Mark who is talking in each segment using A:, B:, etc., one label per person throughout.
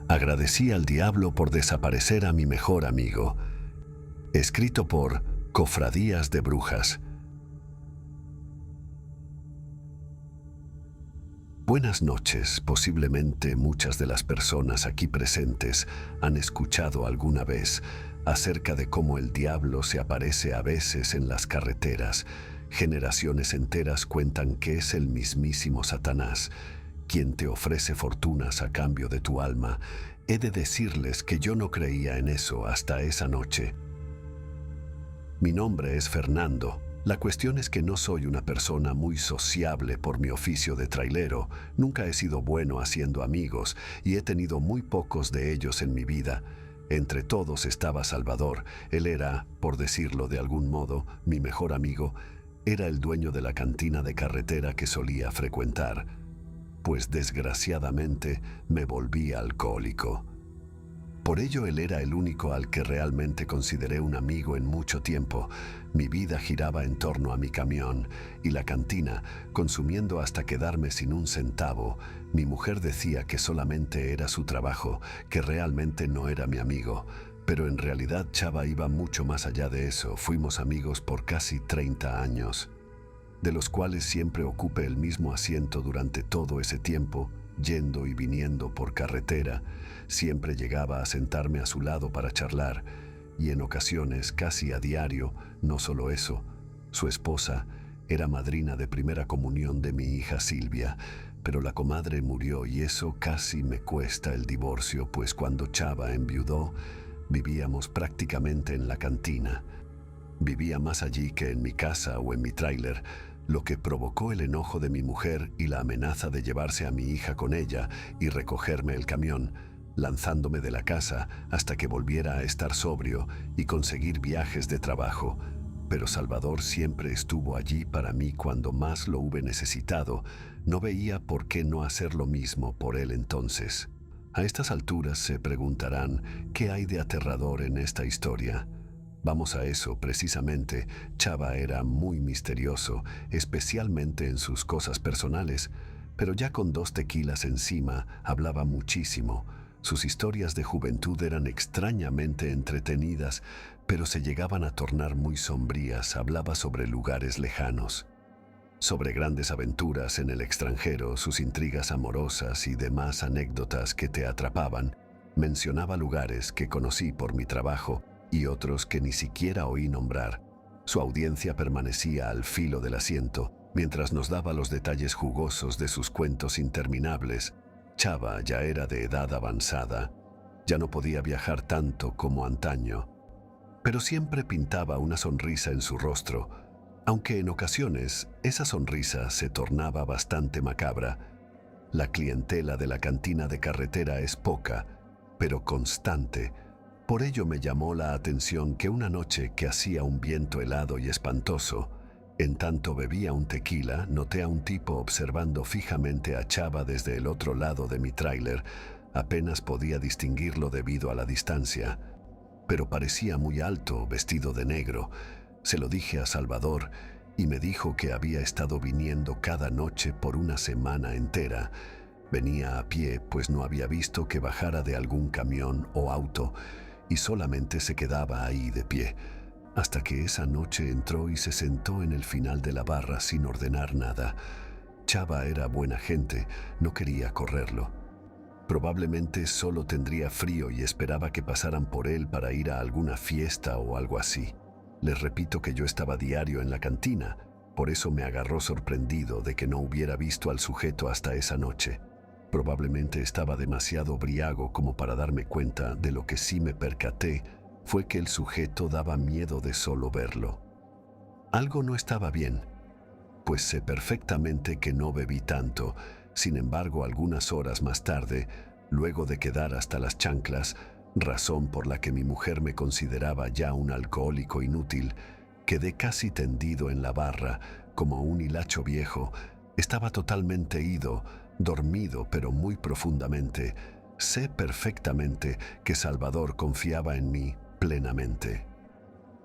A: Agradecí al diablo por desaparecer a mi mejor amigo. Escrito por Cofradías de Brujas. Buenas noches. Posiblemente muchas de las personas aquí presentes han escuchado alguna vez acerca de cómo el diablo se aparece a veces en las carreteras. Generaciones enteras cuentan que es el mismísimo Satanás, quien te ofrece fortunas a cambio de tu alma. He de decirles que yo no creía en eso hasta esa noche. Mi nombre es Fernando. La cuestión es que no soy una persona muy sociable por mi oficio de trailero. Nunca he sido bueno haciendo amigos y he tenido muy pocos de ellos en mi vida. Entre todos estaba Salvador. Él era, por decirlo de algún modo, mi mejor amigo. Era el dueño de la cantina de carretera que solía frecuentar, pues desgraciadamente me volví alcohólico. Por ello él era el único al que realmente consideré un amigo en mucho tiempo. Mi vida giraba en torno a mi camión y la cantina, consumiendo hasta quedarme sin un centavo. Mi mujer decía que solamente era su trabajo, que realmente no era mi amigo. Pero en realidad Chava iba mucho más allá de eso. Fuimos amigos por casi 30 años, de los cuales siempre ocupé el mismo asiento durante todo ese tiempo, yendo y viniendo por carretera. Siempre llegaba a sentarme a su lado para charlar, y en ocasiones, casi a diario. No solo eso, su esposa era madrina de primera comunión de mi hija Silvia, pero la comadre murió y eso casi me cuesta el divorcio, pues cuando Chava enviudó, vivíamos prácticamente en la cantina. Vivía más allí que en mi casa o en mi tráiler, lo que provocó el enojo de mi mujer y la amenaza de llevarse a mi hija con ella y recogerme el camión, lanzándome de la casa hasta que volviera a estar sobrio y conseguir viajes de trabajo. Pero Salvador siempre estuvo allí para mí cuando más lo hube necesitado. No veía por qué no hacer lo mismo por él entonces. A estas alturas se preguntarán, ¿qué hay de aterrador en esta historia? Vamos a eso, precisamente. Chava era muy misterioso, especialmente en sus cosas personales, pero ya con 2 tequilas encima hablaba muchísimo. Sus historias de juventud eran extrañamente entretenidas, pero se llegaban a tornar muy sombrías. Hablaba sobre lugares lejanos, sobre grandes aventuras en el extranjero, sus intrigas amorosas y demás anécdotas que te atrapaban. Mencionaba lugares que conocí por mi trabajo y otros que ni siquiera oí nombrar. Su audiencia permanecía al filo del asiento mientras nos daba los detalles jugosos de sus cuentos interminables. Chava ya era de edad avanzada, ya no podía viajar tanto como antaño, pero siempre pintaba una sonrisa en su rostro, aunque en ocasiones esa sonrisa se tornaba bastante macabra. La clientela de la cantina de carretera es poca, pero constante. Por ello me llamó la atención que una noche que hacía un viento helado y espantoso, en tanto bebía un tequila, noté a un tipo observando fijamente a Chava desde el otro lado de mi tráiler. Apenas podía distinguirlo debido a la distancia, pero parecía muy alto, vestido de negro. Se lo dije a Salvador y me dijo que había estado viniendo cada noche por una semana entera. Venía a pie, pues no había visto que bajara de algún camión o auto, y solamente se quedaba ahí de pie, hasta que esa noche entró y se sentó en el final de la barra sin ordenar nada. Chava era buena gente, no quería correrlo. Probablemente solo tendría frío y esperaba que pasaran por él para ir a alguna fiesta o algo así. Les repito que yo estaba diario en la cantina, por eso me agarró sorprendido de que no hubiera visto al sujeto hasta esa noche. Probablemente estaba demasiado briago como para darme cuenta. De lo que sí me percaté fue que el sujeto daba miedo de solo verlo. Algo no estaba bien, pues sé perfectamente que no bebí tanto. Sin embargo, algunas horas más tarde, luego de quedar hasta las chanclas, razón por la que mi mujer me consideraba ya un alcohólico inútil, Quedé casi tendido en la barra, como un hilacho viejo. Estaba totalmente ido, dormido, pero muy profundamente. Sé perfectamente que Salvador confiaba en mí plenamente.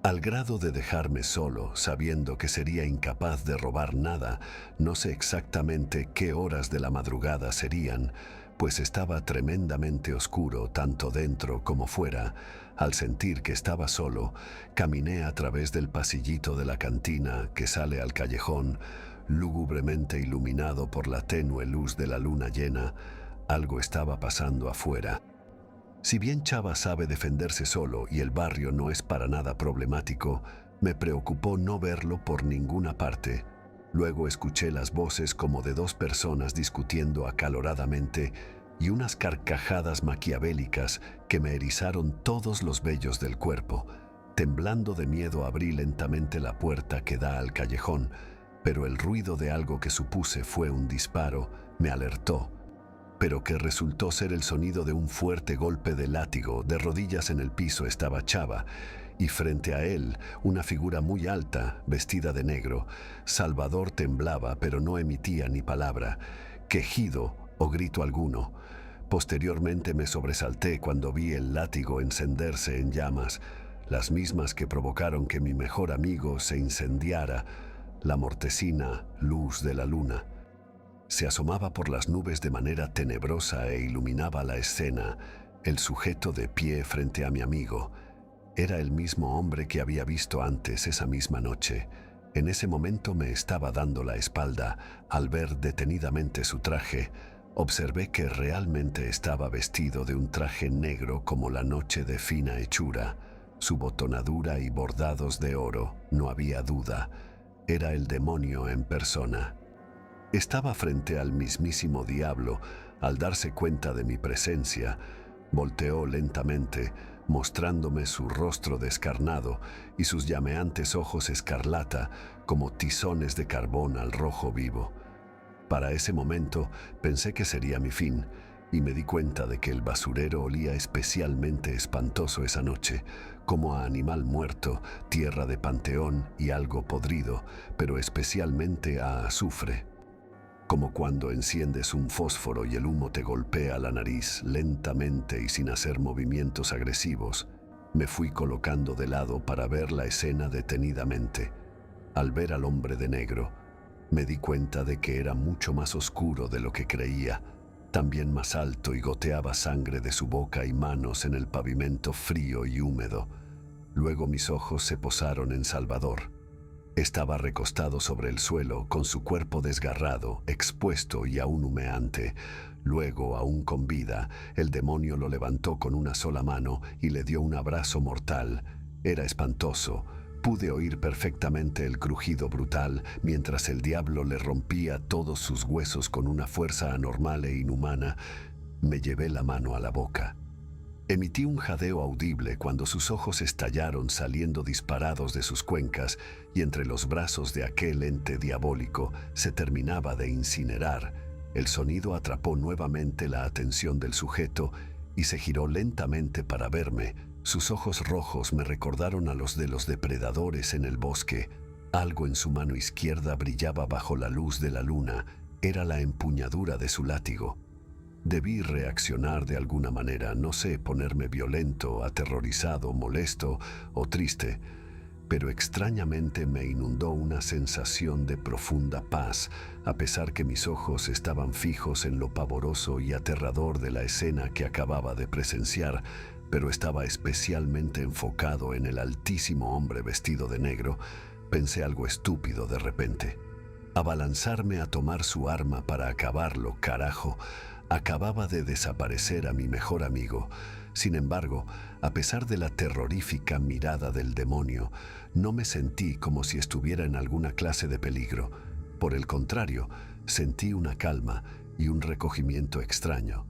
A: Al grado de dejarme solo, sabiendo que sería incapaz de robar nada. No sé exactamente qué horas de la madrugada serían, pues estaba tremendamente oscuro tanto dentro como fuera. Al sentir que estaba solo, caminé a través del pasillito de la cantina que sale al callejón, lúgubremente iluminado por la tenue luz de la luna llena. Algo estaba pasando afuera. Si bien Chava sabe defenderse solo y el barrio no es para nada problemático, me preocupó no verlo por ninguna parte. Luego escuché las voces como de dos personas discutiendo acaloradamente y unas carcajadas maquiavélicas que me erizaron todos los vellos del cuerpo. Temblando de miedo abrí lentamente la puerta que da al callejón, pero el ruido de algo que supuse fue un disparo me alertó, pero que resultó ser el sonido de un fuerte golpe de látigo. De rodillas en el piso estaba Chava, y frente a él, una figura muy alta, vestida de negro. Salvador temblaba, pero no emitía ni palabra, quejido o grito alguno. Posteriormente me sobresalté cuando vi el látigo encenderse en llamas, las mismas que provocaron que mi mejor amigo se incendiara, la mortecina luz de la luna. Se asomaba por las nubes de manera tenebrosa e iluminaba la escena. El sujeto de pie frente a mi amigo era el mismo hombre que había visto antes esa misma noche. En ese momento me estaba dando la espalda. Al ver detenidamente su traje, observé que realmente estaba vestido de un traje negro como la noche de fina hechura. Su botonadura y bordados de oro, no había duda, era el demonio en persona. Estaba frente al mismísimo diablo. Al darse cuenta de mi presencia, volteó lentamente, mostrándome su rostro descarnado y sus llameantes ojos escarlata como tizones de carbón al rojo vivo. Para ese momento pensé que sería mi fin, y me di cuenta de que el basurero olía especialmente espantoso esa noche, como a animal muerto, tierra de panteón y algo podrido, pero especialmente a azufre. Como cuando enciendes un fósforo y el humo te golpea la nariz lentamente y sin hacer movimientos agresivos. Me fui colocando de lado para ver la escena detenidamente. Al ver al hombre de negro, me di cuenta de que era mucho más oscuro de lo que creía, también más alto, y goteaba sangre de su boca y manos en el pavimento frío y húmedo. Luego mis ojos se posaron en Salvador. Estaba recostado sobre el suelo, con su cuerpo desgarrado, expuesto y aún humeante. Luego, aún con vida, el demonio lo levantó con una sola mano y le dio un abrazo mortal. Era espantoso. Pude oír perfectamente el crujido brutal mientras el diablo le rompía todos sus huesos con una fuerza anormal e inhumana. Me llevé la mano a la boca. Emití un jadeo audible cuando sus ojos estallaron saliendo disparados de sus cuencas y entre los brazos de aquel ente diabólico se terminaba de incinerar. El sonido atrapó nuevamente la atención del sujeto y se giró lentamente para verme. Sus ojos rojos me recordaron a los de los depredadores en el bosque. Algo en su mano izquierda brillaba bajo la luz de la luna. Era la empuñadura de su látigo. Debí reaccionar de alguna manera, no sé, ponerme violento, aterrorizado, molesto o triste, pero extrañamente me inundó una sensación de profunda paz, a pesar que mis ojos estaban fijos en lo pavoroso y aterrador de la escena que acababa de presenciar, pero estaba especialmente enfocado en el altísimo hombre vestido de negro. Pensé algo estúpido de repente. Abalanzarme a tomar su arma para acabarlo, carajo. Acababa de desaparecer a mi mejor amigo. Sin embargo, a pesar de la terrorífica mirada del demonio, no me sentí como si estuviera en alguna clase de peligro. Por el contrario, sentí una calma y un recogimiento extraño.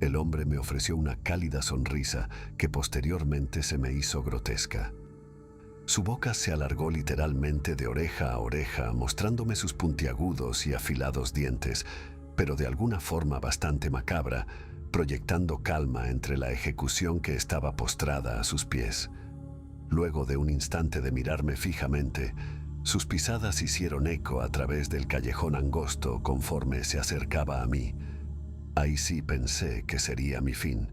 A: El hombre me ofreció una cálida sonrisa que posteriormente se me hizo grotesca. Su boca se alargó literalmente de oreja a oreja, mostrándome sus puntiagudos y afilados dientes, pero de alguna forma bastante macabra, proyectando calma entre la ejecución que estaba postrada a sus pies. Luego de un instante de mirarme fijamente, sus pisadas hicieron eco a través del callejón angosto conforme se acercaba a mí. Ahí sí pensé que sería mi fin.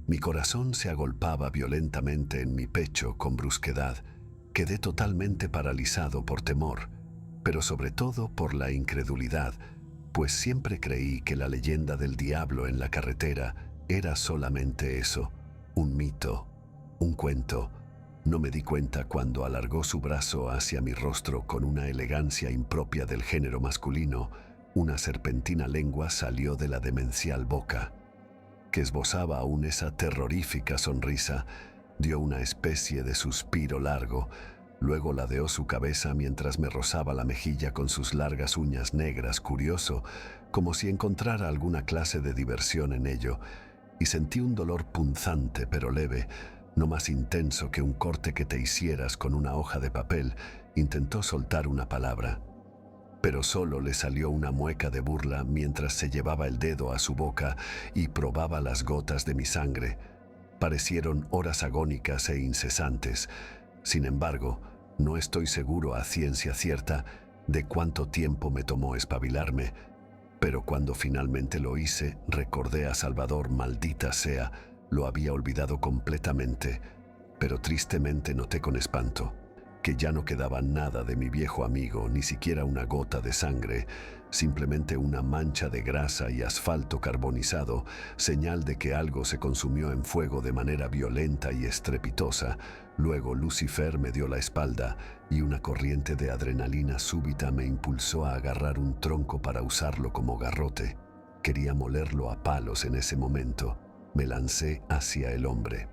A: Mi corazón se agolpaba violentamente en mi pecho con brusquedad. Quedé totalmente paralizado por temor, pero sobre todo por la incredulidad, pues siempre creí que la leyenda del diablo en la carretera era solamente eso, un mito, un cuento. No me di cuenta cuando alargó su brazo hacia mi rostro con una elegancia impropia del género masculino. Una serpentina lengua salió de la demencial boca, que esbozaba aún esa terrorífica sonrisa. Dio una especie de suspiro largo, luego ladeó su cabeza mientras me rozaba la mejilla con sus largas uñas negras, curioso, como si encontrara alguna clase de diversión en ello, y sentí un dolor punzante pero leve, no más intenso que un corte que te hicieras con una hoja de papel. Intentó soltar una palabra, pero solo le salió una mueca de burla mientras se llevaba el dedo a su boca y probaba las gotas de mi sangre. Parecieron horas agónicas e incesantes. Sin embargo, no estoy seguro a ciencia cierta de cuánto tiempo me tomó espabilarme, pero cuando finalmente lo hice, recordé a Salvador. Maldita sea, lo había olvidado completamente, pero tristemente noté con espanto que ya no quedaba nada de mi viejo amigo, ni siquiera una gota de sangre, simplemente una mancha de grasa y asfalto carbonizado, señal de que algo se consumió en fuego de manera violenta y estrepitosa. Luego Lucifer me dio la espalda y una corriente de adrenalina súbita me impulsó a agarrar un tronco para usarlo como garrote. Quería molerlo a palos en ese momento. Me lancé hacia el hombre,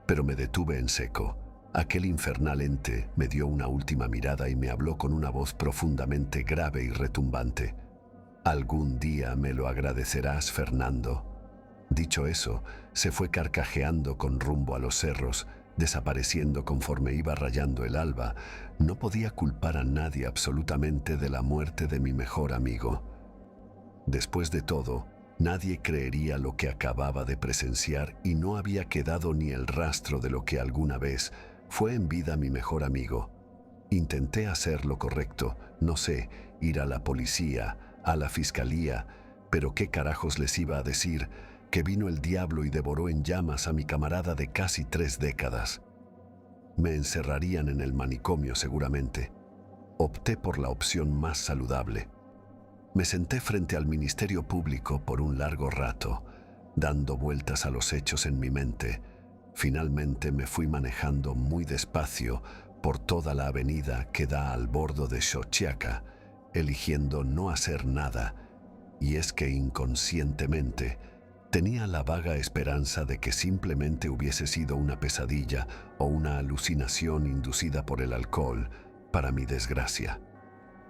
A: pero me detuve en seco. Aquel infernal ente me dio una última mirada y me habló con una voz profundamente grave y retumbante. «Algún día me lo agradecerás, Fernando». Dicho eso, se fue carcajeando con rumbo a los cerros, desapareciendo conforme iba rayando el alba. No podía culpar a nadie absolutamente de la muerte de mi mejor amigo. Después de todo, nadie creería lo que acababa de presenciar y no había quedado ni el rastro de lo que alguna vez fue en vida mi mejor amigo. Intenté hacer lo correcto, no sé, ir a la policía, a la fiscalía, pero ¿qué carajos les iba a decir? Que vino el diablo y devoró en llamas a mi camarada de casi 3 décadas. Me encerrarían en el manicomio seguramente. Opté por la opción más saludable. Me senté frente al Ministerio Público por un largo rato, dando vueltas a los hechos en mi mente. Finalmente me fui manejando muy despacio por toda la avenida que da al bordo de Xochiaca, eligiendo no hacer nada, y es que inconscientemente tenía la vaga esperanza de que simplemente hubiese sido una pesadilla o una alucinación inducida por el alcohol, para mi desgracia.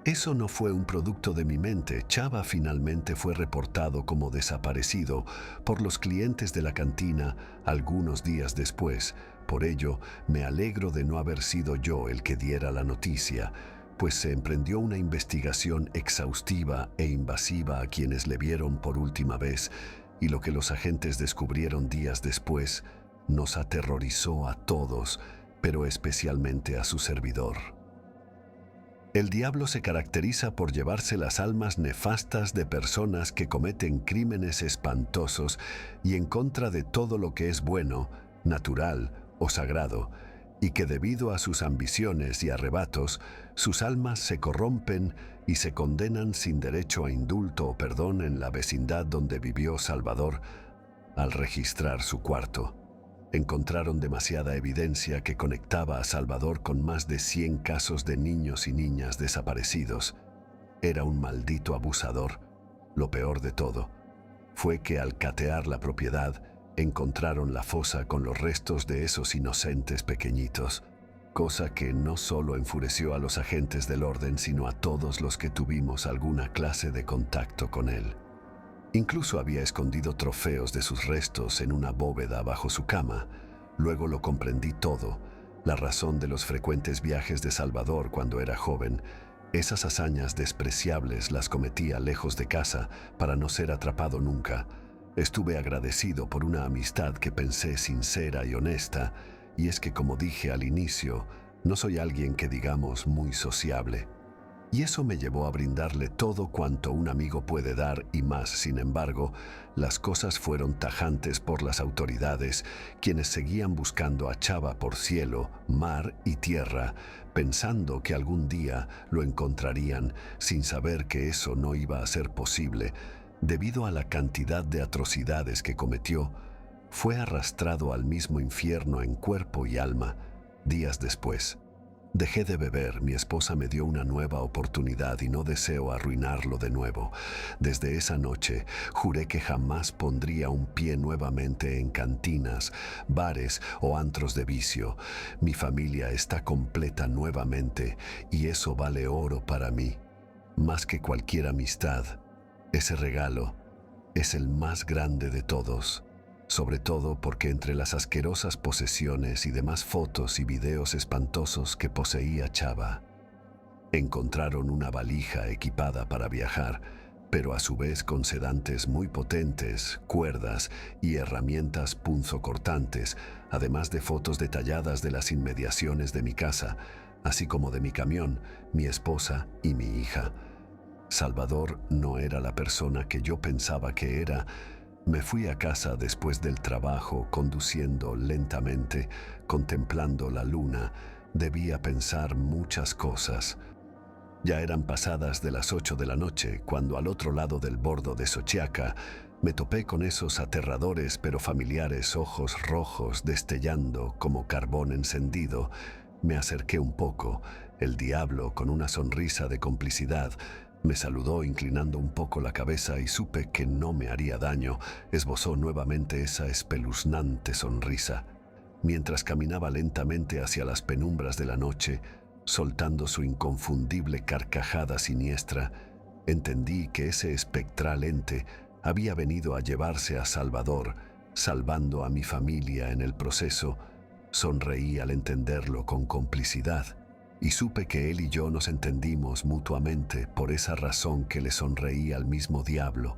A: Eso no fue un producto de mi mente. Chava finalmente fue reportado como desaparecido por los clientes de la cantina algunos días después. Por ello, me alegro de no haber sido yo el que diera la noticia, pues se emprendió una investigación exhaustiva e invasiva a quienes le vieron por última vez, y lo que los agentes descubrieron días después nos aterrorizó a todos, pero especialmente a su servidor. El diablo se caracteriza por llevarse las almas nefastas de personas que cometen crímenes espantosos y en contra de todo lo que es bueno, natural o sagrado, y que debido a sus ambiciones y arrebatos, sus almas se corrompen y se condenan sin derecho a indulto o perdón en la vecindad donde vivió Salvador. Al registrar su cuarto, encontraron demasiada evidencia que conectaba a Salvador con más de 100 casos de niños y niñas desaparecidos. Era un maldito abusador. Lo peor de todo fue que al catear la propiedad, encontraron la fosa con los restos de esos inocentes pequeñitos, cosa que no solo enfureció a los agentes del orden, sino a todos los que tuvimos alguna clase de contacto con él. Incluso había escondido trofeos de sus restos en una bóveda bajo su cama. Luego lo comprendí todo, la razón de los frecuentes viajes de Salvador cuando era joven. Esas hazañas despreciables las cometía lejos de casa para no ser atrapado nunca. Estuve agradecido por una amistad que pensé sincera y honesta, y es que, como dije al inicio, no soy alguien que digamos muy sociable. Y eso me llevó a brindarle todo cuanto un amigo puede dar y más. Sin embargo, las cosas fueron tajantes por las autoridades, quienes seguían buscando a Chava por cielo, mar y tierra, pensando que algún día lo encontrarían, sin saber que eso no iba a ser posible. Debido a la cantidad de atrocidades que cometió, fue arrastrado al mismo infierno en cuerpo y alma. Días después, dejé de beber, mi esposa me dio una nueva oportunidad y no deseo arruinarlo de nuevo. Desde esa noche, juré que jamás pondría un pie nuevamente en cantinas, bares o antros de vicio. Mi familia está completa nuevamente y eso vale oro para mí. Más que cualquier amistad, ese regalo es el más grande de todos. Sobre todo porque entre las asquerosas posesiones y demás fotos y videos espantosos que poseía Chava, encontraron una valija equipada para viajar, pero a su vez con sedantes muy potentes, cuerdas y herramientas punzocortantes, además de fotos detalladas de las inmediaciones de mi casa, así como de mi camión, mi esposa y mi hija. Salvador no era la persona que yo pensaba que era. Me fui a casa después del trabajo, conduciendo lentamente, contemplando la luna. Debía pensar muchas cosas. Ya eran pasadas de las 8 de la noche, cuando al otro lado del bordo de Xochiaca me topé con esos aterradores pero familiares ojos rojos destellando como carbón encendido. Me acerqué un poco. El diablo, con una sonrisa de complicidad, me saludó inclinando un poco la cabeza y supe que no me haría daño. Esbozó nuevamente esa espeluznante sonrisa, mientras caminaba lentamente hacia las penumbras de la noche, soltando su inconfundible carcajada siniestra. Entendí que ese espectral ente había venido a llevarse a Salvador, salvando a mi familia en el proceso. Sonreí al entenderlo con complicidad. Y supe que él y yo nos entendimos mutuamente, por esa razón que le sonreí al mismo diablo.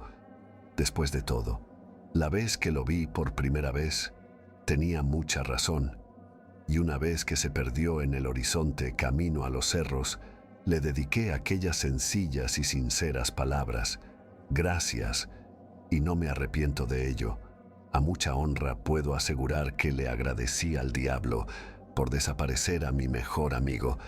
A: Después de todo, la vez que lo vi por primera vez, tenía mucha razón, y una vez que se perdió en el horizonte camino a los cerros, le dediqué aquellas sencillas y sinceras palabras: gracias, y no me arrepiento de ello. A mucha honra puedo asegurar que le agradecí al diablo por desaparecer a mi mejor amigo,